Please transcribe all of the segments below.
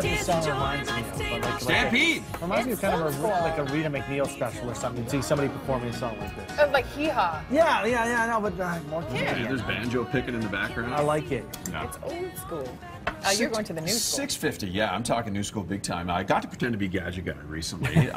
what this song reminds me of. Like, Stampede. Reminds me of kind of like a Rita McNeil special or something. See somebody performing a song like this. Like Hee Haw. Yeah, no, but more Yeah, there's banjo picking in the background. I like it. Yeah. It's old school. You're going to the new school. 650, yeah, I'm talking new school big time. I got to pretend to be gadget guy recently.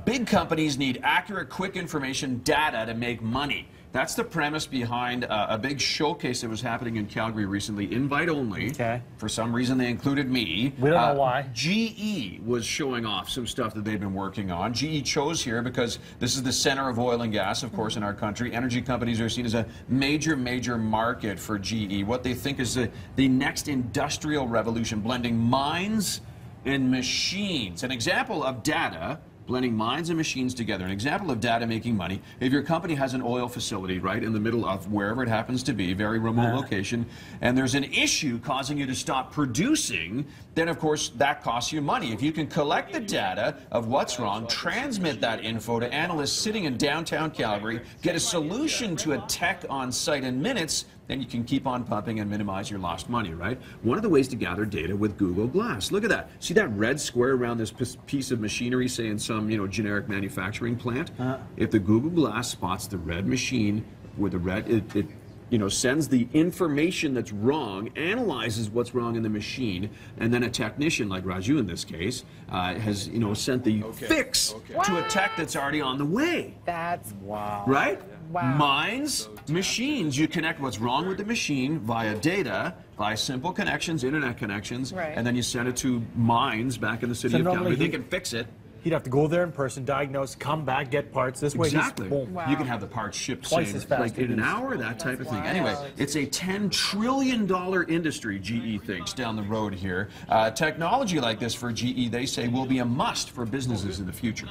Big companies need accurate, quick information, data to make money. That's the premise behind a big showcase that was happening in Calgary recently, invite only. Okay. For some reason, they included me. We don't know why. GE was showing off some stuff that they've been working on. GE chose here because this is the center of oil and gas, of course, in our country. Energy companies are seen as a major market for GE. What they think is the next industrial revolution, blending minds and machines. An example of data blending minds and machines together. An example of data making money. If your company has an oil facility right in the middle of wherever it happens to be, very remote location, and there's an issue causing you to stop producing, then of course that costs you money. If you can collect the data of what's wrong, transmit that info to analysts sitting in downtown Calgary, get a solution to a tech on site in minutes, then you can keep on pumping and minimize your lost money, right? One of the ways to gather data with Google Glass. Look at that. See that red square around this piece of machinery, say in some, generic manufacturing plant? If the Google Glass spots the red machine with the red, it sends the information that's wrong, analyzes what's wrong in the machine, and then a technician, like Raju in this case, has, sent the fix to a tech that's already on the way. That's wow. Right? Wow. Minds, machines. You connect what's wrong with the machine via data, via simple connections, internet connections, and then you send it to minds back in the city of Calgary. They can fix it. He'd have to go there in person, diagnose, come back, get parts. This way, exactly. Boom. You can have the parts shipped twice as fast, like in an hour, that type of thing. Anyway, it's a $10 trillion industry, GE thinks, down the road here. Technology like this for GE, they say, will be a must for businesses in the future.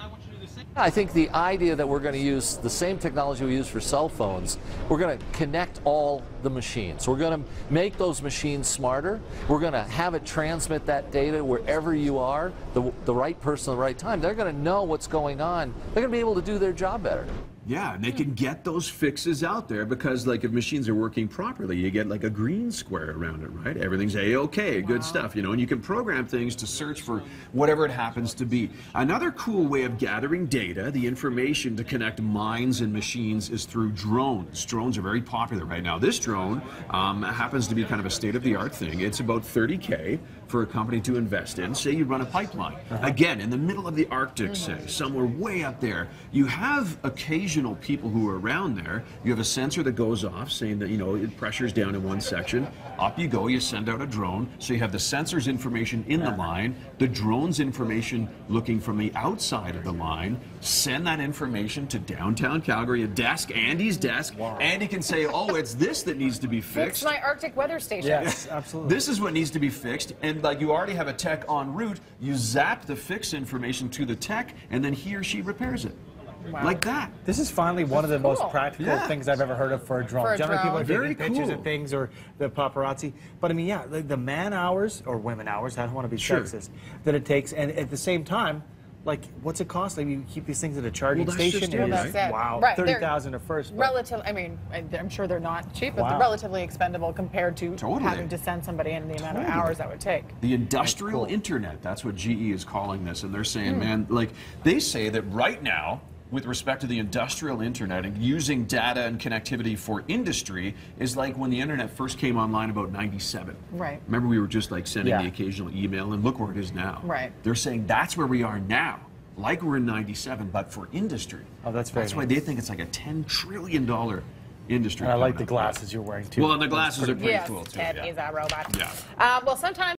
I think the idea that we're going to use the same technology we use for cell phones, we're going to connect all the machines. We're going to make those machines smarter. We're going to have it transmit that data wherever you are, the right person at the right time. They're going to know what's going on. They're going to be able to do their job better. Yeah, and they can get those fixes out there because, like, if machines are working properly, you get like a green square around it, right? Everything's A-OK, good stuff, and you can program things to search for whatever it happens to be. Another cool way of gathering data, the information to connect minds and machines, is through drones. Drones are very popular right now. This drone happens to be kind of a state-of-the-art thing. It's about $30K for a company to invest in. Say you run a pipeline. Again, in the middle of the Arctic, say, somewhere way up there. You have occasional people who are around there. You have a sensor that goes off saying that, it pressures down in one section. Up you go, you send out a drone. So you have the sensor's information in the line, the drone's information looking from the outside of the line. Send that information to downtown Calgary, a desk, Andy's desk. Andy can say, oh, it's this that needs to be fixed. Fix my Arctic weather station. Yes, absolutely. This is what needs to be fixed. And like you already have a tech en route, you zap the fix information to the tech, and then he or she repairs it. Wow. Like that. This is finally one of the most practical things I've ever heard of for a drone. Generally, people are taking pictures of things or the paparazzi. But I mean, yeah, the man hours or women hours, I don't want to be sexist, that it takes. And at the same time, like, what's it cost? Like, you keep these things at a charging station. That's it. Wow, right. 30,000 at first. Relatively, I mean, I'm sure they're not cheap, but they're relatively expendable compared to having to send somebody in the amount of hours that would take. The industrial internet, that's what GE is calling this. And they're saying, man, like, they say that right now, with respect to the industrial internet and using data and connectivity for industry is like when the internet first came online about '97. Right. Remember, we were just like sending the occasional email, and look where it is now. Right. They're saying that's where we are now, like we're in '97, but for industry. Oh, that's very That's why they think it's like a $10 trillion industry. And I like the glasses you're wearing too. Well, and the glasses are pretty cool too. Ted is a robot. Yeah. Well, sometimes